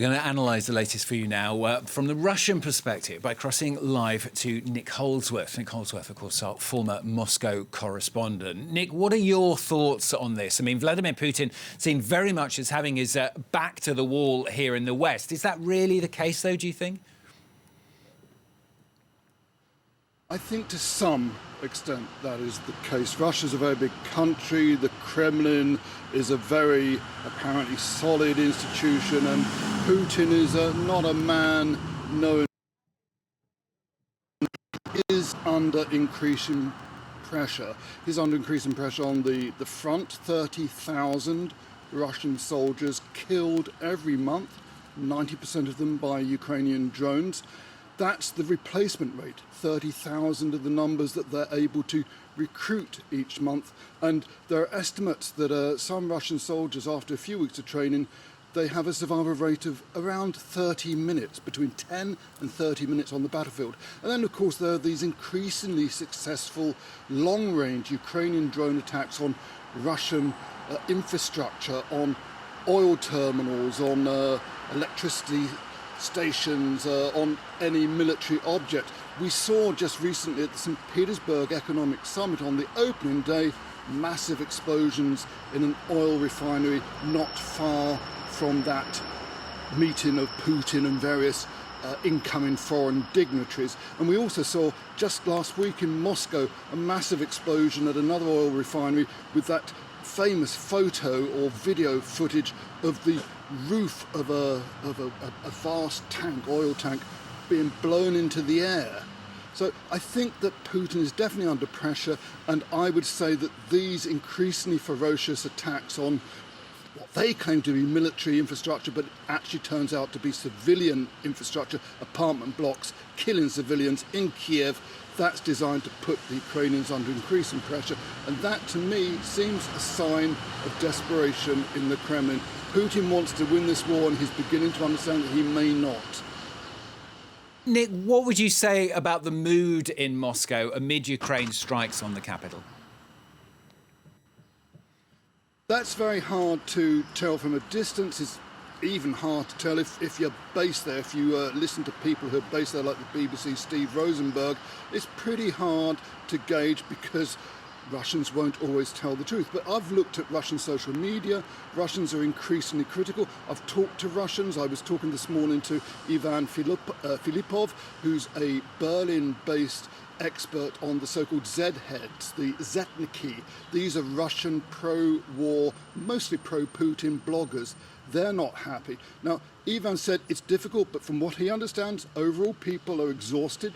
We're going to analyse the latest for you now from the Russian perspective by crossing live to Nick Holdsworth. Nick Holdsworth, of course, our former Moscow correspondent. Nick, what are your thoughts on this? I mean, Vladimir Putin seen very much as having his back to the wall here in the West. Is that really the case, though, do you think? I think to some extent that is the case. Russia's a very big country. The Kremlin is a very apparently solid institution, and Putin is not a man known is under increasing pressure. He's under increasing pressure on the front. 30,000 Russian soldiers killed every month, 90% of them by Ukrainian drones. That's the replacement rate, 30,000 of the numbers that they're able to recruit each month. And there are estimates that some Russian soldiers, after a few weeks of training, they have a survival rate of around 30 minutes, between 10 and 30 minutes on the battlefield. And then, of course, there are these increasingly successful long-range Ukrainian drone attacks on Russian infrastructure, on oil terminals, on electricity stations, on any military object. We saw just recently at the St. Petersburg Economic Summit on the opening day, massive explosions in an oil refinery not far from that meeting of Putin and various incoming foreign dignitaries. And we also saw just last week in Moscow a massive explosion at another oil refinery with that famous photo or video footage of the roof of a vast tank, oil tank, being blown into the air. So I think that Putin is definitely under pressure, and I would say that these increasingly ferocious attacks on what they claim to be military infrastructure, but actually turns out to be civilian infrastructure, apartment blocks, killing civilians in Kyiv, that's designed to put the Ukrainians under increasing pressure. And that, to me, seems a sign of desperation in the Kremlin. Putin wants to win this war, and he's beginning to understand that he may not. Nick, what would you say about the mood in Moscow amid Ukraine's strikes on the capital? That's very hard to tell from a distance. It's even hard to tell if you're based there. If you listen to people who are based there, like the BBC, Steve Rosenberg, it's pretty hard to gauge because Russians won't always tell the truth. But I've looked at Russian social media. Russians are increasingly critical. I've talked to Russians. I was talking this morning to Ivan Filipov, who's a Berlin-based expert on the so-called Z-heads, the Zetniki. These are Russian pro-war, mostly pro-Putin bloggers. They're not happy. Now, Ivan said it's difficult, but from what he understands, overall people are exhausted.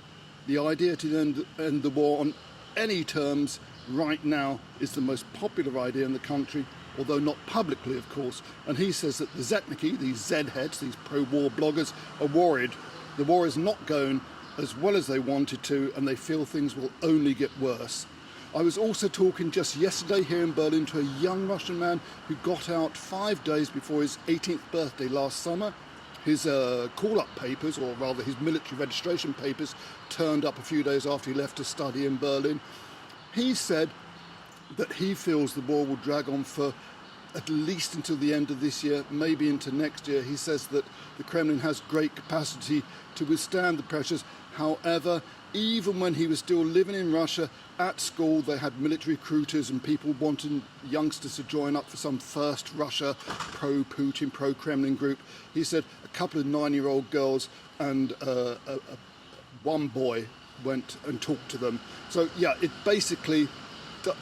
The idea to end the war on any terms right now is the most popular idea in the country, although not publicly, of course. And he says that the Zetniki, these Z-heads, these pro-war bloggers, are worried. The war is not going as well as they wanted to, and they feel things will only get worse. I was also talking just yesterday here in Berlin to a young Russian man who got out 5 days before his 18th birthday last summer. His call-up papers, or rather his military registration papers, turned up a few days after he left to study in Berlin. He said that he feels the war will drag on for at least until the end of this year, maybe into next year. He says that the Kremlin has great capacity to withstand the pressures. However, even when he was still living in Russia, at school they had military recruiters and people wanting youngsters to join up for some first Russia pro-Putin, pro-Kremlin group. He said a couple of 9-year-old girls and one boy went and talked to them. So yeah, it basically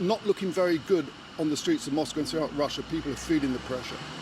not looking very good on the streets of Moscow and throughout Russia. People are feeling the pressure.